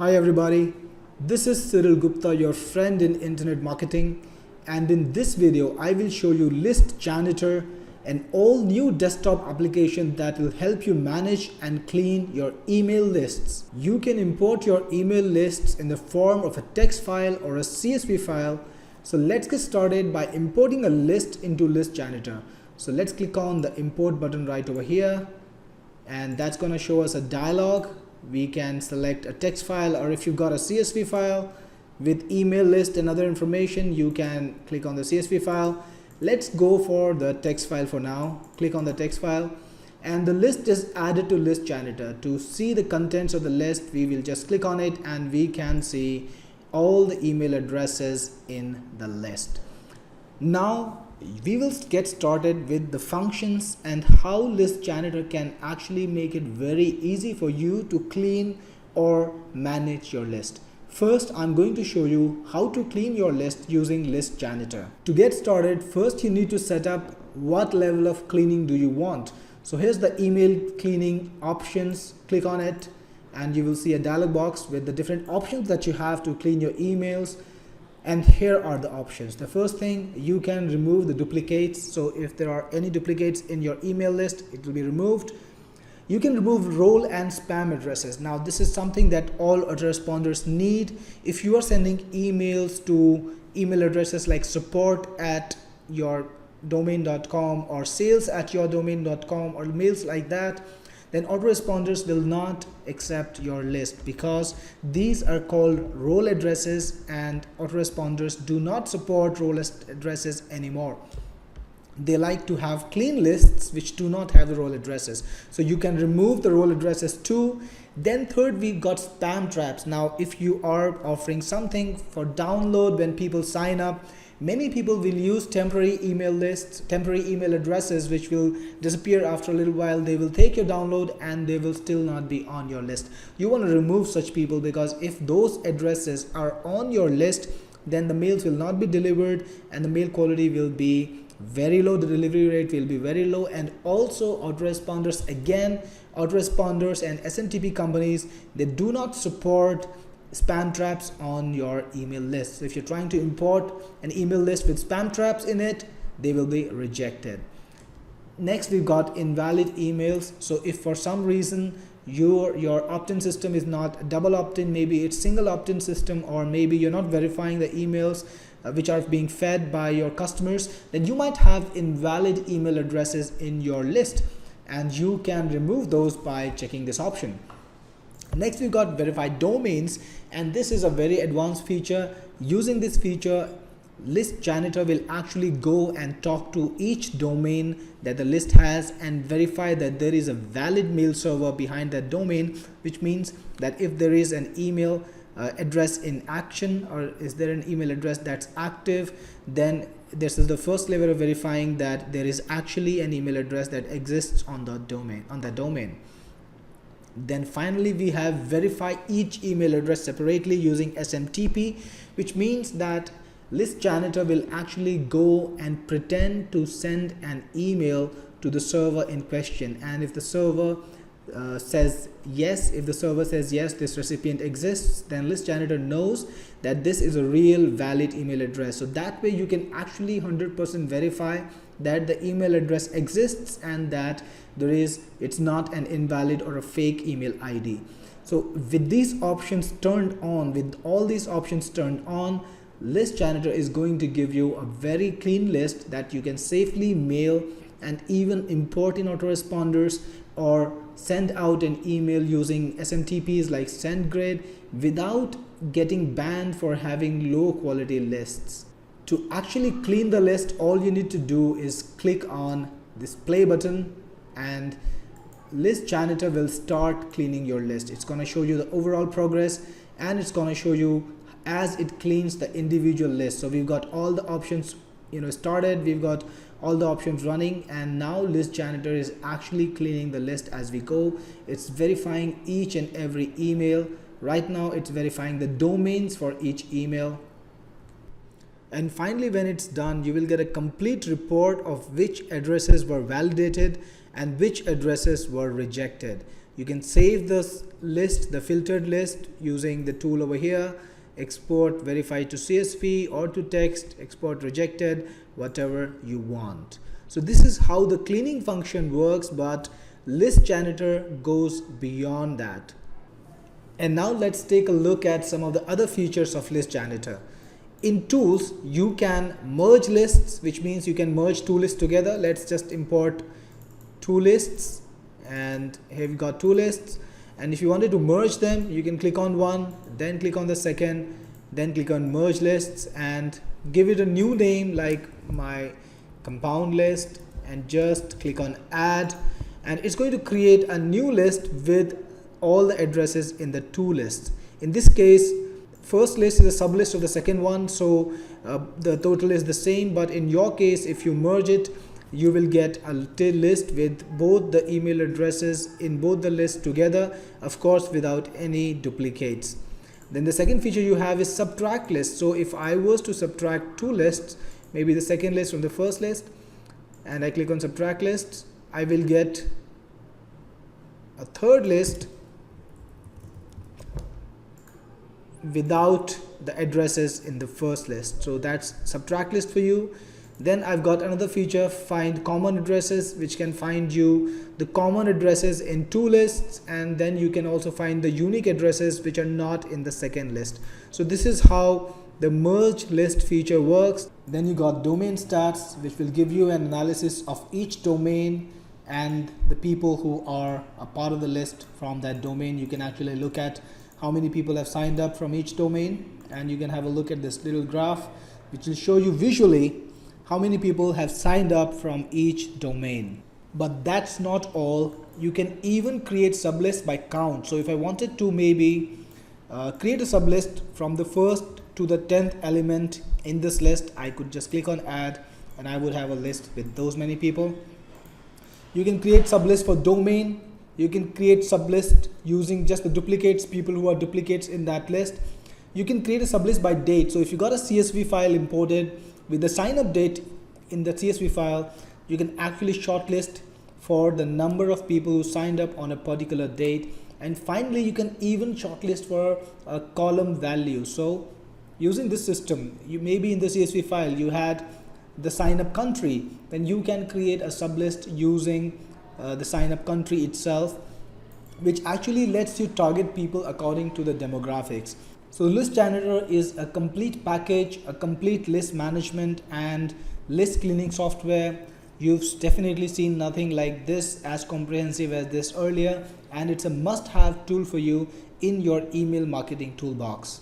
Hi everybody, this is Cyril Gupta, your friend in internet marketing, and in this video I will show you List Janitor, an all new desktop application that will help you manage and clean your email lists. You can import your email lists in the form of a text file or a CSV file. So let's get started by importing a list into List Janitor. So let's click on the import button right over here, and that's going to show us a dialog. We can select a text file, or if you've got a CSV file with email list and other information, you can click on the CSV file. Let's go for the text file for now. Click on the text file, and the list is added to List Janitor. To see the contents of the list, we will just click on it and we can see all the email addresses in the list. Now we will get started with the functions and how List Janitor can actually make it very easy for you to clean or manage your list. First, I'm going to show you how to clean your list using List Janitor. To get started, first you need to set up what level of cleaning do you want. So here's the email cleaning options. Click on it and you will see a dialog box with the different options that you have to clean your emails. And here are the options. The first thing, you can remove the duplicates. So if there are any duplicates in your email list, it will be removed. You can remove role and spam addresses. Now this is something that all autoresponders need. If you are sending emails to email addresses like support@yourdomain.com or sales@yourdomain.com or mails like that, then autoresponders will not accept your list because these are called role addresses, and autoresponders do not support role addresses anymore. They like to have clean lists which do not have the role addresses. So you can remove the role addresses too. Then third, we've got spam traps. Now if you are offering something for download when people sign up, many people will use temporary email lists, temporary email addresses which will disappear after a little while. They will take your download and they will still not be on your list. You want to remove such people, because if those addresses are on your list, then the mails will not be delivered and the mail quality will be very low. The delivery rate will be very low. And also autoresponders, again, autoresponders and SMTP companies, they do not support spam traps on your email list. So if you're trying to import an email list with spam traps in it, they will be rejected. Next, we've got invalid emails. So if for some reason your opt-in system is not double opt-in, maybe it's single opt-in system, or maybe you're not verifying the emails which are being fed by your customers, then you might have invalid email addresses in your list, and you can remove those by checking this option. Next, we've got verified domains, and this is a very advanced feature. Using this feature, List Janitor will actually go and talk to each domain that the list has and verify that there is a valid mail server behind that domain, which means that if there is an email address in action, or is there an email address that's active, then this is the first level of verifying that there is actually an email address that exists on the domain. Then finally, we have verify each email address separately using SMTP, which means that List Janitor will actually go and pretend to send an email to the server in question. And if the server says yes, this recipient exists, then List Janitor knows that this is a real valid email address. So that way you can actually 100% verify that the email address exists and that it's not an invalid or a fake email ID. So with these options turned on, with all these options turned on, List Janitor is going to give you a very clean list that you can safely mail and even import in autoresponders or send out an email using SMTPs like SendGrid without getting banned for having low quality lists. To actually clean the list, all you need to do is click on this play button and List Janitor will start cleaning your list. It's going to show you the overall progress, and it's going to show you as it cleans the individual list. So we've got all the options started, we've got all the options running, and now List Janitor is actually cleaning the list as we go. It's verifying each and every email. Right now it's verifying the domains for each email. And finally, when it's done, you will get a complete report of which addresses were validated and which addresses were rejected. You can save this list, the filtered list, using the tool over here. Export verify to CSV or to text, export rejected, whatever you want. So this is how the cleaning function works, but List Janitor goes beyond that. And now let's take a look at some of the other features of List Janitor. In tools, you can merge lists, which means you can merge two lists together. Let's just import two lists, and here we got two lists. And if you wanted to merge them, you can click on one, then click on the second, then click on merge lists and give it a new name like my compound list, and just click on add, and it's going to create a new list with all the addresses in the two lists. In this case, first list is a sublist of the second one, so the total is the same. But in your case, if you merge it, you will get a list with both the email addresses in both the lists together, of course without any duplicates. Then the second feature you have is subtract list. So if I was to subtract two lists, maybe the second list from the first list, and I click on subtract lists, I will get a third list without the addresses in the first list. So that's subtract list for you. Then I've got another feature, find common addresses, which can find you the common addresses in two lists, and then you can also find the unique addresses which are not in the second list. So this is how the merge list feature works. Then you got domain stats, which will give you an analysis of each domain and the people who are a part of the list from that domain. You can actually look at how many people have signed up from each domain, and you can have a look at this little graph which will show you visually how many people have signed up from each domain. But that's not all. You can even create sublists by count. So if I wanted to maybe create a sublist from the first to the 10th element in this list, I could just click on add and I would have a list with those many people. You can create sublists for domain. You can create sublist using just the duplicates, people who are duplicates in that list. You can create a sublist by date. So if you got a CSV file imported with the sign up date in the CSV file, you can actually shortlist for the number of people who signed up on a particular date. And finally, you can even shortlist for a column value. So using this system, you maybe in the CSV file you had the sign up country, then you can create a sublist using the sign up country itself, which actually lets you target people according to the demographics. So List Janitor is a complete package, a complete list management and list cleaning software. You've definitely seen nothing like this as comprehensive as this earlier, and it's a must-have tool for you in your email marketing toolbox.